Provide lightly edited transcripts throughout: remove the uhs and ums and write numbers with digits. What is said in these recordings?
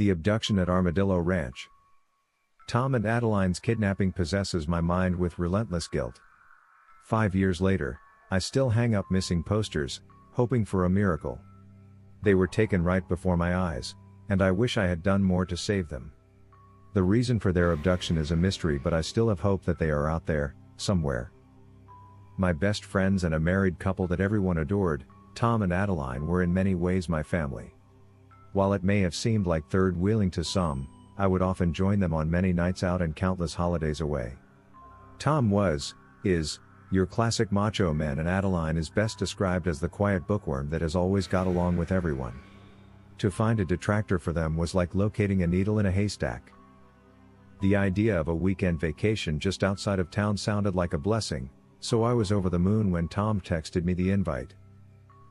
The Abduction at Armadillo Ranch. Tom and Adeline's kidnapping possesses my mind with relentless guilt. 5 years later, I still hang up missing posters, hoping for a miracle. They were taken right before my eyes, and I wish I had done more to save them. The reason for their abduction is a mystery, but I still have hope that they are out there, somewhere. My best friends and a married couple that everyone adored, Tom and Adeline, were in many ways my family. While it may have seemed like third wheeling to some, I would often join them on many nights out and countless holidays away. Tom is, your classic macho man, and Adeline is best described as the quiet bookworm that has always got along with everyone. To find a detractor for them was like locating a needle in a haystack. The idea of a weekend vacation just outside of town sounded like a blessing, so I was over the moon when Tom texted me the invite.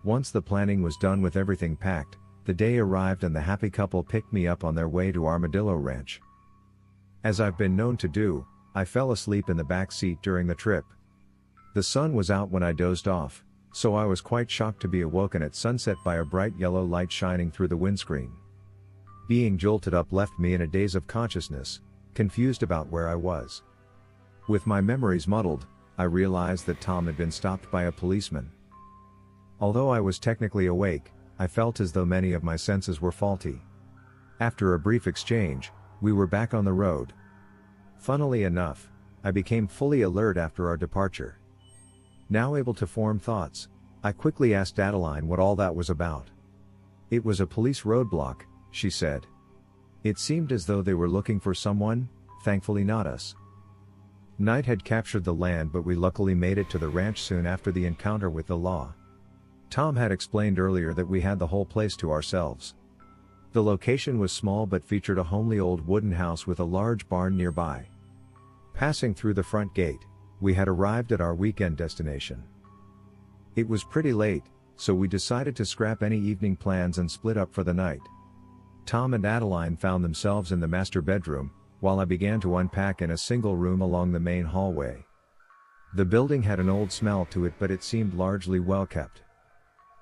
Once the planning was done with everything packed, the day arrived and the happy couple picked me up on their way to Armadillo Ranch. As I've been known to do, I fell asleep in the back seat during the trip. The sun was out when I dozed off, so I was quite shocked to be awoken at sunset by a bright yellow light shining through the windscreen. Being jolted up left me in a daze of consciousness, confused about where I was. With my memories muddled, I realized that Tom had been stopped by a policeman. Although I was technically awake, I felt as though many of my senses were faulty. After a brief exchange, we were back on the road. Funnily enough, I became fully alert after our departure. Now able to form thoughts, I quickly asked Adeline what all that was about. It was a police roadblock, she said. It seemed as though they were looking for someone, thankfully not us. Night had captured the land, but we luckily made it to the ranch soon after the encounter with the law. Tom had explained earlier that we had the whole place to ourselves. The location was small but featured a homely old wooden house with a large barn nearby. Passing through the front gate, we had arrived at our weekend destination. It was pretty late, so we decided to scrap any evening plans and split up for the night. Tom and Adeline found themselves in the master bedroom, while I began to unpack in a single room along the main hallway. The building had an old smell to it, but it seemed largely well kept.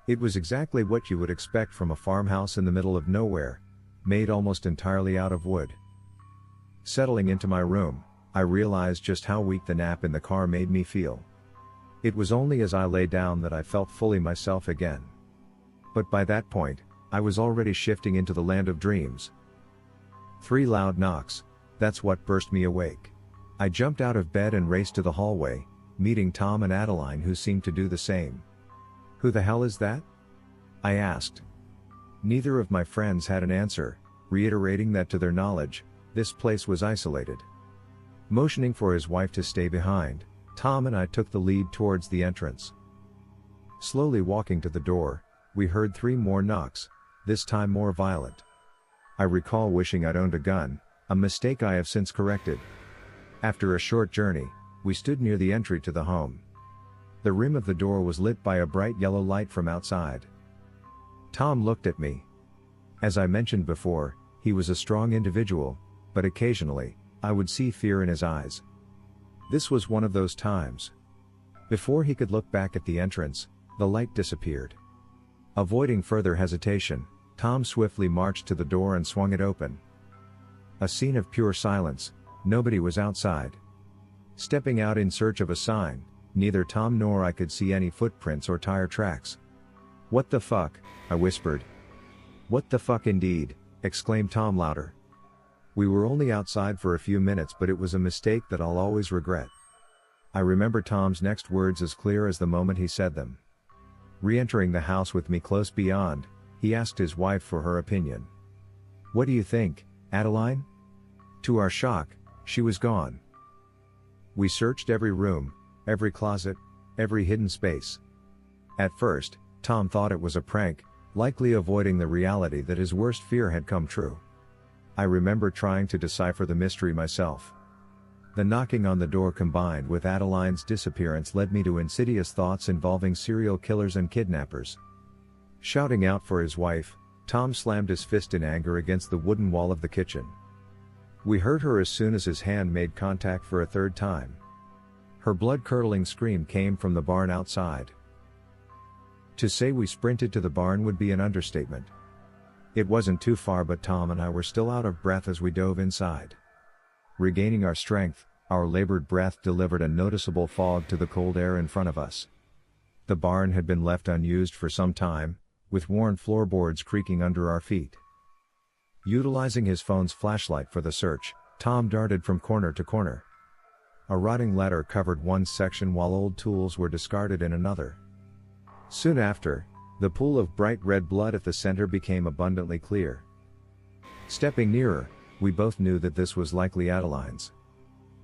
It was exactly what you would expect from a farmhouse in the middle of nowhere, made almost entirely out of wood. Settling into my room, I realized just how weak the nap in the car made me feel. It was only as I lay down that I felt fully myself again. But by that point, I was already shifting into the land of dreams. 3 loud knocks, that's what burst me awake. I jumped out of bed and raced to the hallway, meeting Tom and Adeline, who seemed to do the same. "Who the hell is that?" I asked. Neither of my friends had an answer, reiterating that to their knowledge, this place was isolated. Motioning for his wife to stay behind, Tom and I took the lead towards the entrance. Slowly walking to the door, we heard 3 more knocks, this time more violent. I recall wishing I'd owned a gun, a mistake I have since corrected. After a short journey, we stood near the entry to the home. The rim of the door was lit by a bright yellow light from outside. Tom looked at me. As I mentioned before, he was a strong individual, but occasionally, I would see fear in his eyes. This was one of those times. Before he could look back at the entrance, the light disappeared. Avoiding further hesitation, Tom swiftly marched to the door and swung it open. A scene of pure silence, nobody was outside. Stepping out in search of a sign, neither Tom nor I could see any footprints or tire tracks. "What the fuck?" I whispered. "What the fuck indeed," exclaimed Tom louder. We were only outside for a few minutes, but it was a mistake that I'll always regret. I remember Tom's next words as clear as the moment he said them. Re-entering the house with me close beyond, he asked his wife for her opinion. "What do you think, Adeline?" To our shock, she was gone. We searched every room, every closet, every hidden space. At first, Tom thought it was a prank, likely avoiding the reality that his worst fear had come true. I remember trying to decipher the mystery myself. The knocking on the door combined with Adeline's disappearance led me to insidious thoughts involving serial killers and kidnappers. Shouting out for his wife, Tom slammed his fist in anger against the wooden wall of the kitchen. We heard her as soon as his hand made contact for a 3rd time. Her blood-curdling scream came from the barn outside. To say we sprinted to the barn would be an understatement. It wasn't too far, but Tom and I were still out of breath as we dove inside. Regaining our strength, our labored breath delivered a noticeable fog to the cold air in front of us. The barn had been left unused for some time, with worn floorboards creaking under our feet. Utilizing his phone's flashlight for the search, Tom darted from corner to corner. A rotting ladder covered one section while old tools were discarded in another. Soon after, the pool of bright red blood at the center became abundantly clear. Stepping nearer, we both knew that this was likely Adeline's.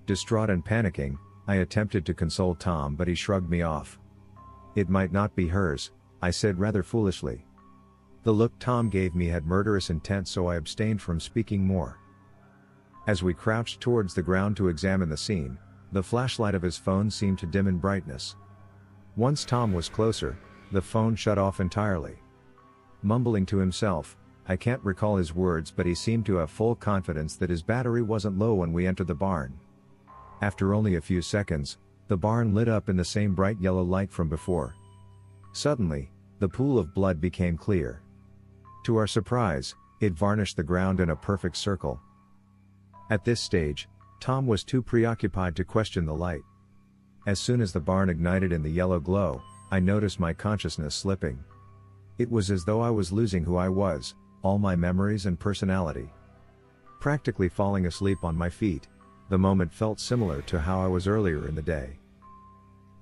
Distraught and panicking, I attempted to console Tom, but he shrugged me off. "It might not be hers," I said rather foolishly. The look Tom gave me had murderous intent, so I abstained from speaking more. As we crouched towards the ground to examine the scene, the flashlight of his phone seemed to dim in brightness. Once Tom was closer, the phone shut off entirely. Mumbling to himself, I can't recall his words, but he seemed to have full confidence that his battery wasn't low when we entered the barn. After only a few seconds, the barn lit up in the same bright yellow light from before. Suddenly, the pool of blood became clear. To our surprise, it varnished the ground in a perfect circle. At this stage, Tom was too preoccupied to question the light. As soon as the barn ignited in the yellow glow, I noticed my consciousness slipping. It was as though I was losing who I was, all my memories and personality. Practically falling asleep on my feet, the moment felt similar to how I was earlier in the day.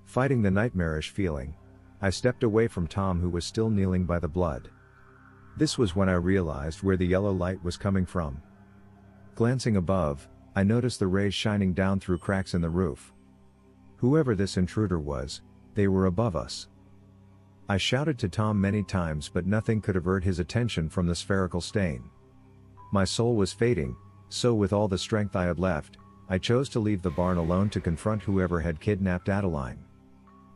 Fighting the nightmarish feeling, I stepped away from Tom, who was still kneeling by the blood. This was when I realized where the yellow light was coming from. Glancing above, I noticed the rays shining down through cracks in the roof. Whoever this intruder was, they were above us. I shouted to Tom many times, but nothing could avert his attention from the spherical stain. My soul was fading, so with all the strength I had left, I chose to leave the barn alone to confront whoever had kidnapped Adeline.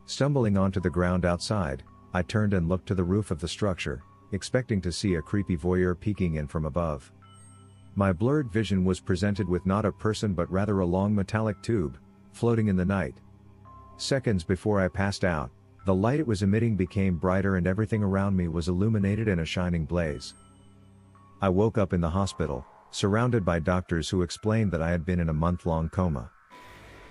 Stumbling onto the ground outside, I turned and looked to the roof of the structure, expecting to see a creepy voyeur peeking in from above. My blurred vision was presented with not a person but rather a long metallic tube, floating in the night. Seconds before I passed out, the light it was emitting became brighter and everything around me was illuminated in a shining blaze. I woke up in the hospital, surrounded by doctors who explained that I had been in a month-long coma.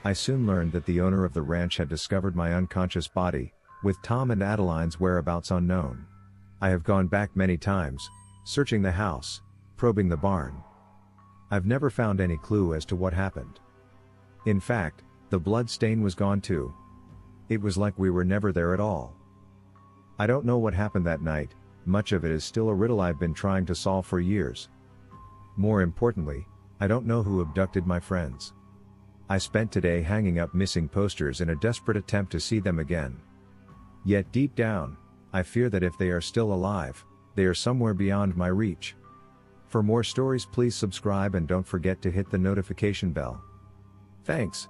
I soon learned that the owner of the ranch had discovered my unconscious body, with Tom and Adeline's whereabouts unknown. I have gone back many times, searching the house, probing the barn. I've never found any clue as to what happened. In fact, the blood stain was gone too. It was like we were never there at all. I don't know what happened that night, much of it is still a riddle I've been trying to solve for years. More importantly, I don't know who abducted my friends. I spent today hanging up missing posters in a desperate attempt to see them again. Yet deep down, I fear that if they are still alive, they are somewhere beyond my reach. For more stories, please subscribe and don't forget to hit the notification bell. Thanks.